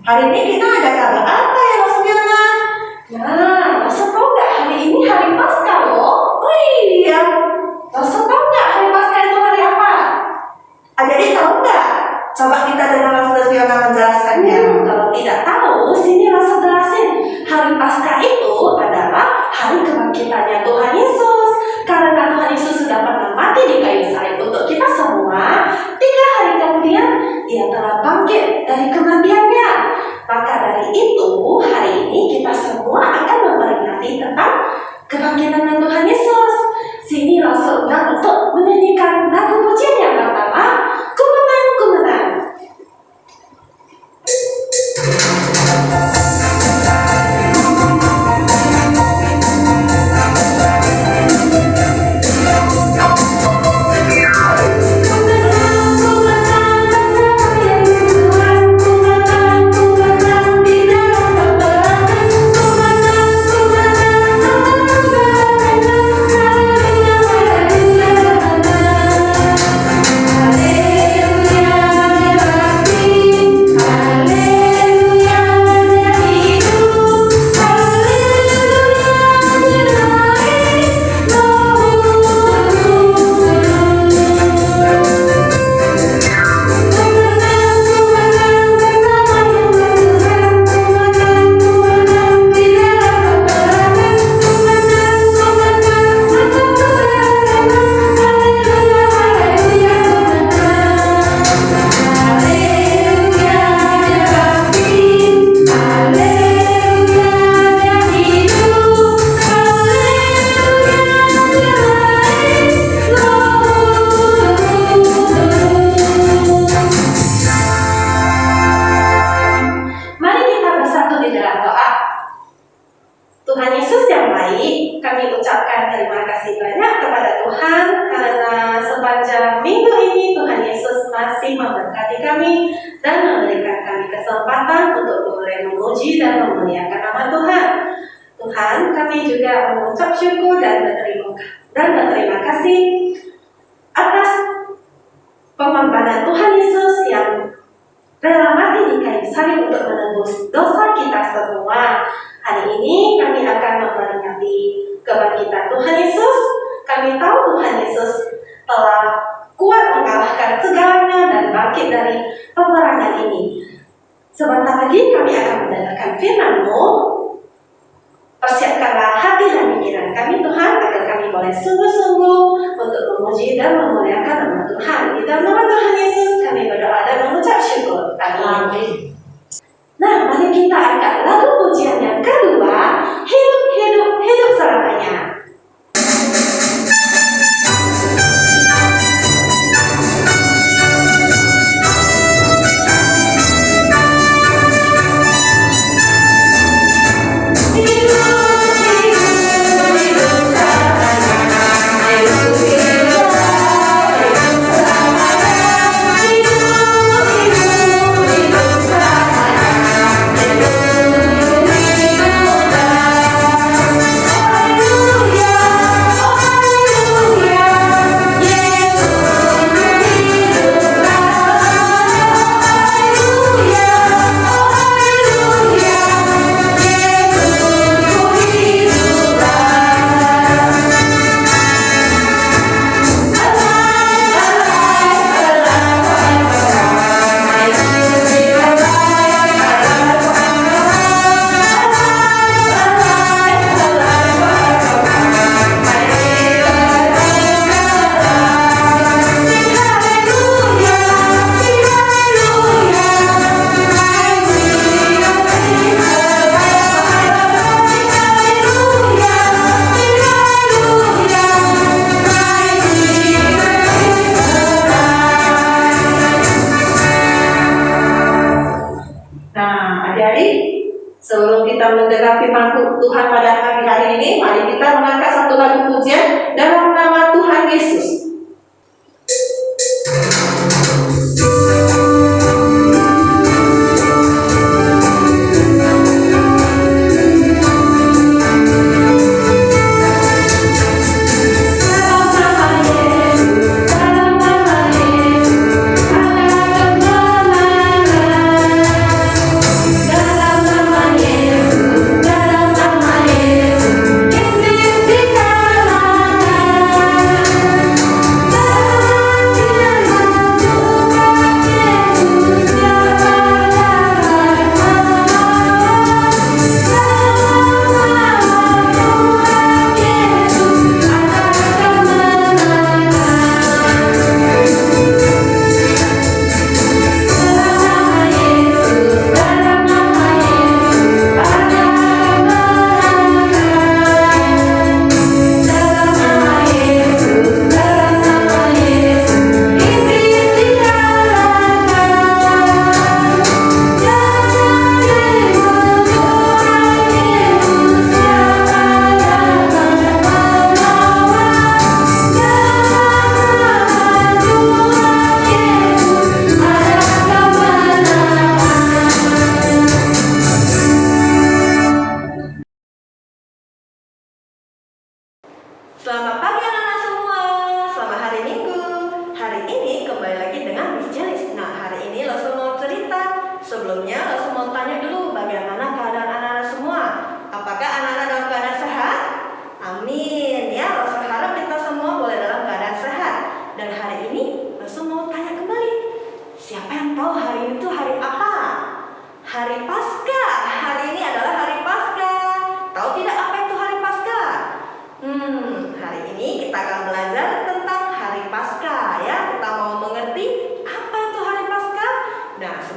Hari ini kita ada kabar apa ya Mas Mirna? Nah, Rosa tahu nggak hari ini hari Paskah loh? Oh iya, Rosa tahu nggak hari Paskah itu hari apa? Adik tahu nggak? Coba kita dengar Mas Fiona menjelaskannya. Kalau tidak tahu, sini Rosa jelasin. Hari Paskah itu adalah hari kebangkitannya Tuhan Yesus. Karena Tuhan Yesus sudah pernah mati di kayu salib untuk kita semua, 3 hari kemudian Dia telah bangkit dari kematiannya. Maka dari itu, hari ini kita semua akan memperingati tentang kebangkitan Tuhan Yesus. Sini Rasul undang untuk menyanyikan lagu pujian yang pertama, Ku Menang, Ku Menang. Tuhan, kami juga mengucap syukur dan berterima kasih atas pengorbanan Tuhan Yesus yang rela mati di kayu salib untuk menebus dosa kita semua. Hari ini kami akan memperingati kebangkitan Tuhan Yesus. Kami tahu Tuhan Yesus telah kuat mengalahkan segalanya dan bangkit dari peperangan ini. Sebentar lagi kami akan mendengarkan firman-Mu. Persiapkanlah hati dan pikiran kami Tuhan, agar kami boleh sungguh-sungguh untuk memuji dan memuliakan nama Tuhan. Di dalam nama Tuhan Yesus kami berdoa dan mengucap syukur. Amin. Nah, mari kita angkat lagu pujian yang kedua, Hidup, Hidup, Hidup Selamanya. Sebelum kita mendengar firman Tuhan pada pagi hari ini, mari kita mengangkat satu lagu pujian dalam nama Tuhan Yesus.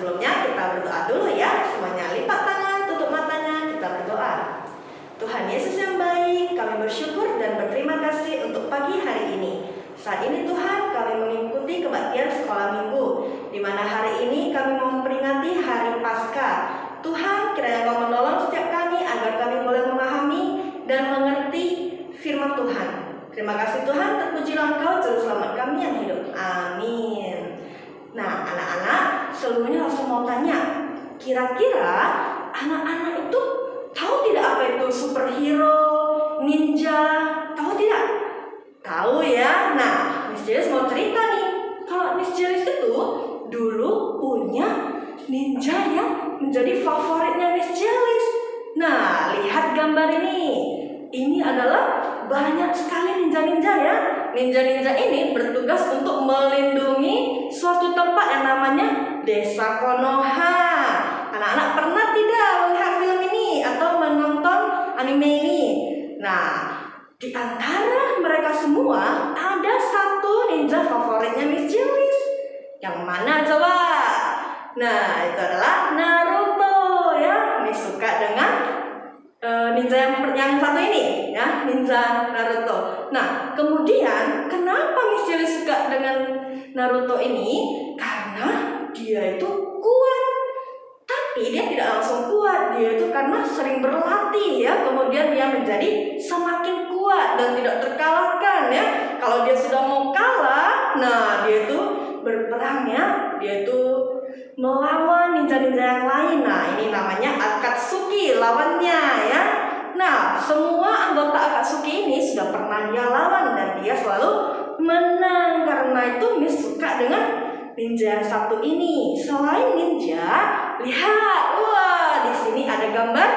sebelumnya kita berdoa dulu ya. Semuanya lipat tangan, tutup matanya, kita berdoa. Tuhan Yesus yang baik, kami bersyukur dan berterima kasih untuk pagi hari ini. Saat ini Tuhan, kami mengikuti kebaktian sekolah minggu, di mana hari ini kami mau memperingati hari Paskah. Tuhan, kiranya Kau menolong setiap kami agar kami boleh memahami dan mengerti firman Tuhan. Terima kasih Tuhan, terpujilah Engkau, juru selamat kami yang hidup. Amin. Nah, anak-anak, sebelumnya langsung mau tanya, kira-kira anak-anak itu tahu tidak apa itu superhero, ninja? Tahu tidak? Tahu ya. Nah, Miss Jelis mau cerita nih. Kalau Miss Jelis itu dulu punya ninja yang menjadi favoritnya Miss Jelis. Nah, lihat gambar ini. Ini adalah banyak sekali ninja-ninja ya. Ninja-ninja ini bertugas untuk melindungi suatu tempat yang namanya Desa Konoha. Anak-anak pernah tidak melihat film ini atau menonton anime ini? Nah, di antara mereka semua ada satu ninja favoritnya Miss Jelis. Yang mana coba? Nah, itu adalah Naruto ya. Miss suka dengan ninja yang satu ini ya, ninja Naruto. Nah, kemudian kenapa Miss Jelis suka dengan Naruto ini? Karena dia itu kuat. Tapi dia tidak langsung kuat, dia itu karena sering berlatih ya, kemudian dia menjadi semakin kuat dan tidak terkalahkan ya. Kalau dia sudah mau kalah, nah dia itu berperang ya, dia itu melawan ninja-ninja yang lain. Nah, ini namanya Akatsuki lawannya ya. Nah, semua anggota Akatsuki ini sudah pernah dia lawan dan dia selalu menang. Karena itu Miss suka dengan ninja yang satu ini. Selain ninja, lihat, wah, di sini ada gambar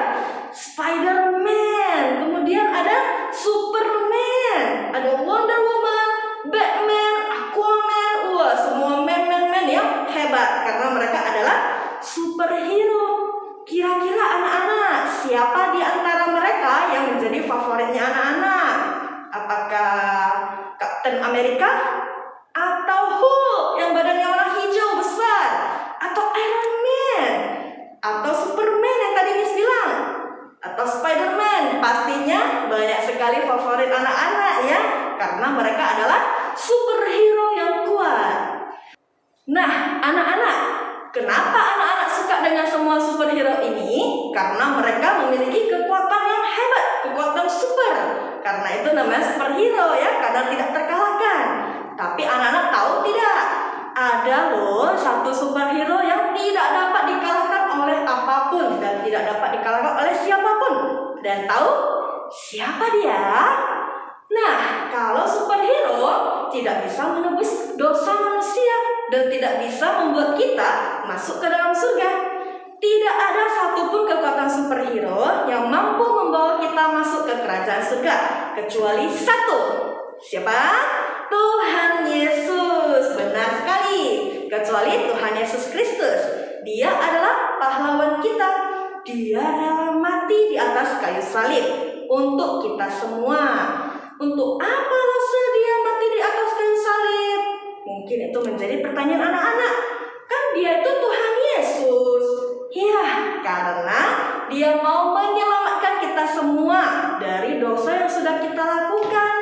Spider-Man, kemudian ada Superman, ada Wonder Woman, Batman, Aquaman. Wah, semua man yang hebat karena mereka adalah superhero. Kira-kira anak-anak, siapa di antara mereka yang menjadi favoritnya anak-anak? Apakah Captain America? Atau Hulk yang badannya warna hijau besar? Atau Iron Man? Atau Superman yang tadi Miss bilang? Atau Spider-Man? Pastinya banyak sekali favorit anak-anak ya, karena mereka adalah superhero yang kuat. Nah, anak-anak, kenapa anak-anak suka dengan semua superhero ini? Karena mereka memiliki kekuatan yang hebat, kekuatan super. Karena itu namanya superhero ya, karena tidak terkalahkan. Tapi anak-anak tahu tidak? Ada loh satu superhero yang tidak dapat dikalahkan oleh apapun dan tidak dapat dikalahkan oleh siapapun. Dan tahu siapa dia? Nah, kalau superhero tidak bisa menebus dosa manusia dan tidak bisa membuat kita masuk ke dalam surga. Tidak ada satupun kekuatan superhero yang mampu membawa kita masuk ke kerajaan surga kecuali satu. Siapa? Tuhan Yesus. Benar sekali. Kecuali Tuhan Yesus Kristus. Dia adalah pahlawan kita. Dia rela mati di atas kayu salib untuk kita semua. Untuk apa rasa dia mati di atas kayu salib? Mungkin itu menjadi pertanyaan anak-anak. Kan dia itu Tuhan Yesus. Ya, karena dia mau menyelamatkan kita semua dari dosa yang sudah kita lakukan.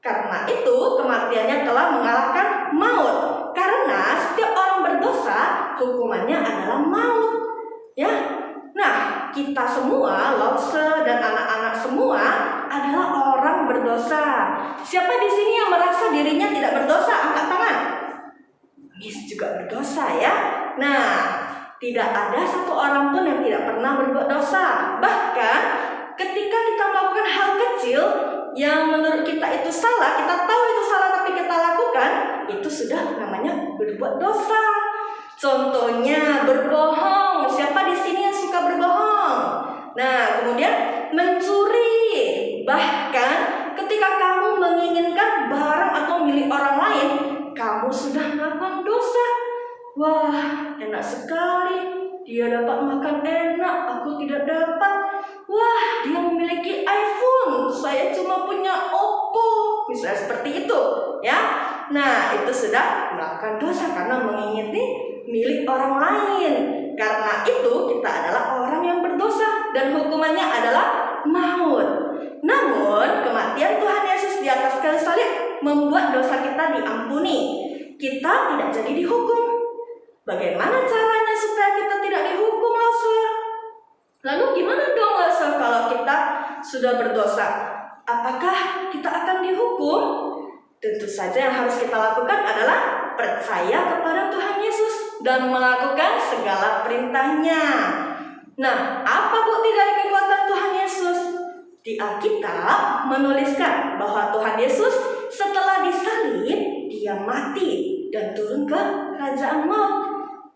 Karena itu kematiannya telah mengalahkan maut. Karena setiap orang berdosa, hukumannya adalah maut. Ya. Nah, kita semua, Lause dan anak-anak semua adalah orang berdosa. Siapa di sini yang merasa dirinya tidak berdosa? Angkat tangan. Miss juga berdosa ya. Nah, tidak ada satu orang pun yang tidak pernah berbuat dosa. Bahkan ketika kita melakukan hal kecil yang menurut kita itu salah, kita tahu itu salah tapi kita lakukan, itu sudah namanya berbuat dosa. Contohnya berbohong. Siapa di sini yang suka berbohong? Nah, kemudian mencuri. Bahkan ketika kamu menginginkan barang atau milik orang lain, kamu sudah melakukan dosa. Wah, enak sekali. Dia dapat makan enak, aku tidak dapat. Wah, dia memiliki iPhone, saya cuma punya Oppo. Misalnya seperti itu, ya. Nah, itu sudah melakukan dosa karena milik orang lain. Karena itu kita adalah orang yang berdosa dan hukumannya adalah maut. Namun kematian Tuhan Yesus di atas kayu salib membuat dosa kita diampuni. Kita tidak jadi dihukum. Bagaimana caranya supaya kita tidak dihukum, Lause? Lalu gimana dong, Lause, kalau kita sudah berdosa? Apakah kita akan dihukum? Tentu saja yang harus kita lakukan adalah percaya kepada Tuhan Yesus dan melakukan segala perintahnya. Nah, apa bukti dari kekuatan Tuhan Yesus? Di Alkitab menuliskan bahwa Tuhan Yesus setelah disalib, dia mati dan turun ke kerajaan maut.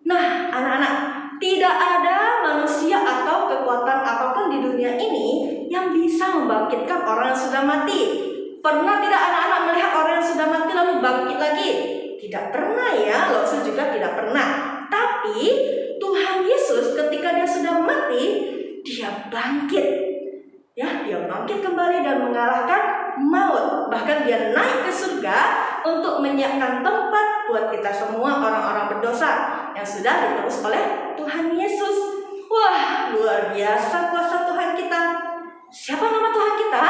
Nah, anak-anak, tidak ada manusia atau kekuatan apapun di dunia ini yang bisa membangkitkan orang yang sudah mati. Pernah tidak anak-anak melihat orang yang sudah mati lalu bangkit lagi? Tidak pernah ya, Lause juga tidak pernah. Tapi Tuhan Yesus ketika dia sudah mati, dia bangkit. Ya, dia bangkit kembali dan mengalahkan maut. Bahkan dia naik ke surga untuk menyiapkan tempat buat kita semua orang-orang berdosa yang sudah ditebus oleh Tuhan Yesus. Wah, luar biasa kuasa Tuhan kita. Siapa nama Tuhan kita?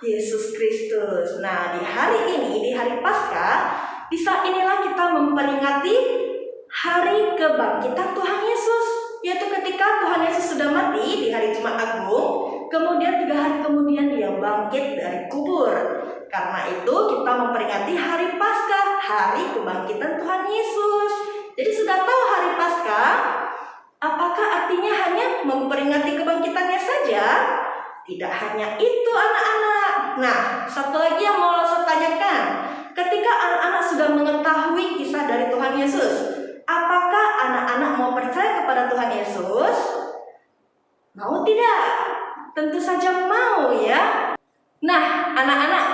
Yesus Kristus. Nah, di hari ini, di hari Paskah, di saat inilah kita memperingati hari kebangkitan Tuhan Yesus, yaitu ketika Tuhan Yesus sudah mati di hari Jumat Agung, kemudian 3 hari kemudian dia bangkit dari kubur. Karena itu kita memperingati hari Paskah, hari kebangkitan Tuhan Yesus. Jadi sudah tahu hari Paskah? Apakah artinya hanya memperingati kebangkitannya saja? Tidak hanya itu, anak-anak. Nah, satu lagi yang mau saya tanyakan. Ketika anak-anak sudah mengetahui kisah dari Tuhan Yesus, apakah anak-anak mau percaya kepada Tuhan Yesus? Mau tidak? Tentu saja mau ya. Nah, anak-anak,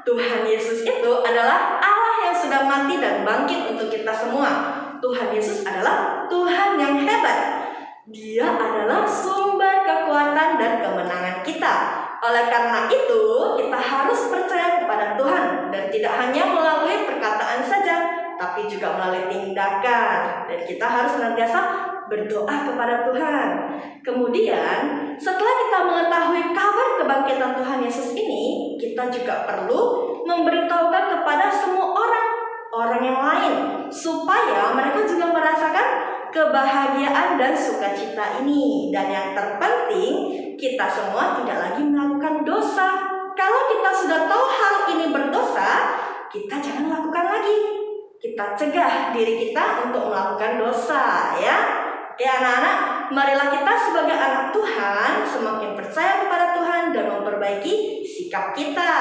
Tuhan Yesus itu adalah Allah yang sudah mati dan bangkit untuk kita semua. Tuhan Yesus adalah Tuhan yang hebat. Dia adalah sumber kekuatan dan kemenangan kita. Oleh karena itu, kita harus percaya kepada Tuhan dan tidak hanya melalui perkataan saja, tapi juga melalui tindakan. Dan kita harus senantiasa berdoa kepada Tuhan. Kemudian, setelah kita mengetahui kabar kebangkitan Tuhan Yesus ini, kita juga perlu memberitahukan kepada semua orang yang lain, supaya mereka juga merasakan kebahagiaan dan sukacita ini. Dan yang terpenting, kita semua tidak lagi melakukan dosa. Kalau kita sudah tahu hal ini berdosa, kita jangan lakukan lagi. Kita cegah diri kita untuk melakukan dosa, ya. Oke anak-anak, marilah kita sebagai anak Tuhan semakin percaya kepada Tuhan dan memperbaiki sikap kita,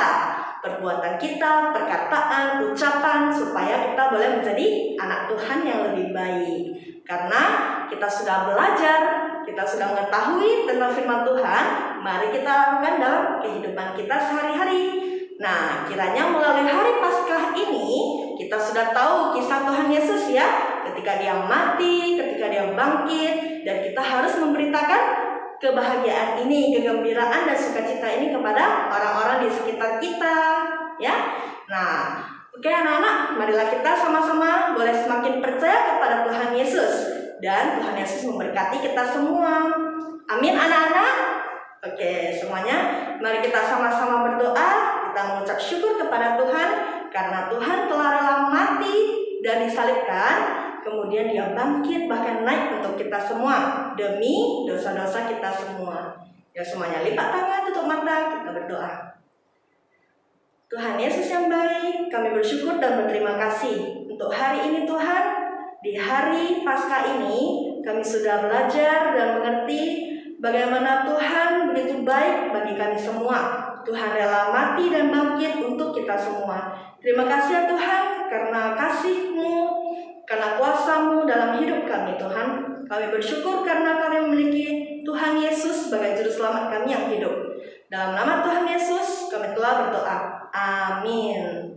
perbuatan kita, perkataan, ucapan, supaya kita boleh menjadi anak Tuhan yang lebih baik. Karena kita sudah belajar, kita sudah mengetahui tentang firman Tuhan, mari kita lakukan dalam kehidupan kita sehari-hari. Nah, kiranya melalui hari Paskah ini kita sudah tahu kisah Tuhan Yesus ya, ketika dia mati, ketika dia bangkit, dan kita harus memberitakan kebahagiaan ini, kegembiraan dan sukacita ini kepada orang-orang di sekitar kita, ya. Nah, oke anak-anak, marilah kita sama-sama boleh semakin percaya kepada Tuhan Yesus, dan Tuhan Yesus memberkati kita semua. Amin anak-anak. Oke, semuanya mari kita sama-sama berdoa, kita mengucap syukur kepada Tuhan karena Tuhan telah rela mati dan disalibkan, kemudian dia bangkit bahkan naik untuk kita semua demi dosa-dosa kita semua. Ya semuanya lipat tangan, tutup mata, kita berdoa. Tuhan Yesus yang baik, kami bersyukur dan berterima kasih untuk hari ini Tuhan. Di hari Paskah ini kami sudah belajar dan mengerti bagaimana Tuhan begitu baik bagi kami semua. Tuhan rela mati dan bangkit untuk kita semua. Terima kasih ya Tuhan karena kasih-Mu, karena kuasa-Mu dalam hidup kami Tuhan. Kami bersyukur karena kami memiliki Tuhan Yesus sebagai juru selamat kami yang hidup. Dalam nama Tuhan Yesus kami telah berdoa. Amin.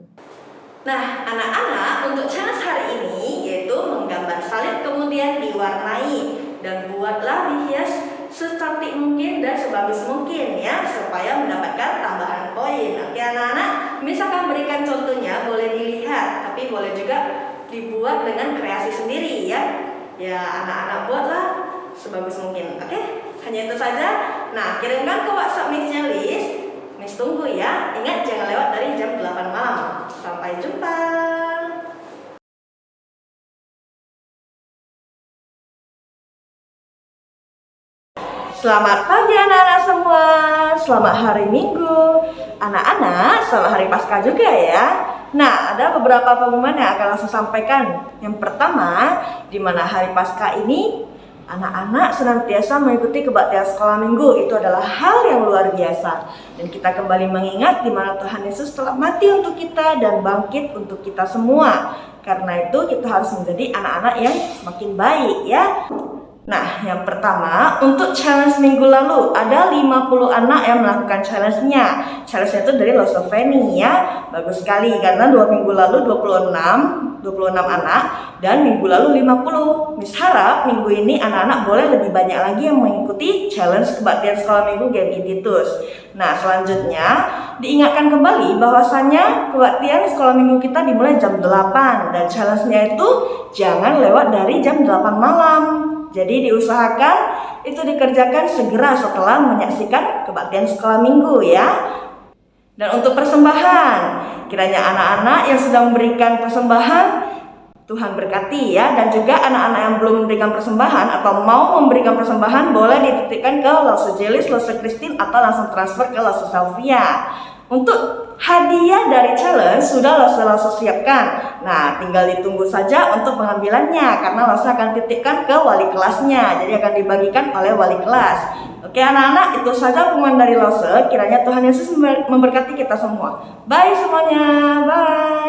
Nah anak-anak, untuk challenge hari ini yaitu menggambar salib kemudian diwarnai, dan buatlah dihias secantik mungkin dan sebagus mungkin ya, supaya mendapatkan tambahan poin. Oke anak-anak, misalkan berikan contohnya boleh dilihat, tapi boleh juga dibuat dengan kreasi sendiri ya. Ya anak-anak buatlah sebagus mungkin. Oke, hanya itu saja. Nah, kirimkan ke WhatsApp Miss-nya Liz. Miss tunggu ya. Ingat jangan lewat dari jam 8 malam. Sampai jumpa. Selamat pagi anak-anak semua. Selamat hari Minggu. Anak-anak, selamat hari Paskah juga ya. Nah, ada beberapa pengumuman yang akan langsung sampaikan. Yang pertama, di mana hari Paskah ini anak-anak senantiasa mengikuti kebaktian sekolah minggu. Itu adalah hal yang luar biasa. Dan kita kembali mengingat di mana Tuhan Yesus telah mati untuk kita dan bangkit untuk kita semua. Karena itu kita harus menjadi anak-anak yang semakin baik ya. Nah, yang pertama, untuk challenge minggu lalu, ada 50 anak yang melakukan challenge-nya. Challenge-nya itu dari Losoveni ya. Bagus sekali, karena 2 minggu lalu 26 anak, dan minggu lalu 50. Miss harap minggu ini anak-anak boleh lebih banyak lagi yang mengikuti challenge kebaktian sekolah minggu GMI Titus. Nah, selanjutnya, diingatkan kembali bahwasannya kebaktian sekolah minggu kita dimulai jam 8, dan challenge-nya itu jangan lewat dari jam 8 malam. Jadi diusahakan itu dikerjakan segera setelah menyaksikan kebaktian sekolah minggu ya. Dan untuk persembahan, kiranya anak-anak yang sudah memberikan persembahan Tuhan berkati ya. Dan juga anak-anak yang belum memberikan persembahan atau mau memberikan persembahan boleh dititipkan ke Lause Jelis, Lause Christine, atau langsung transfer ke Lause Sylvia. Untuk hadiah dari challenge sudah Lause siapkan. Nah, tinggal ditunggu saja untuk pengambilannya karena Lause akan titipkan ke wali kelasnya. Jadi akan dibagikan oleh wali kelas. Oke anak-anak, itu saja pengumuman dari Lause. Kiranya Tuhan Yesus memberkati kita semua. Bye semuanya. Bye.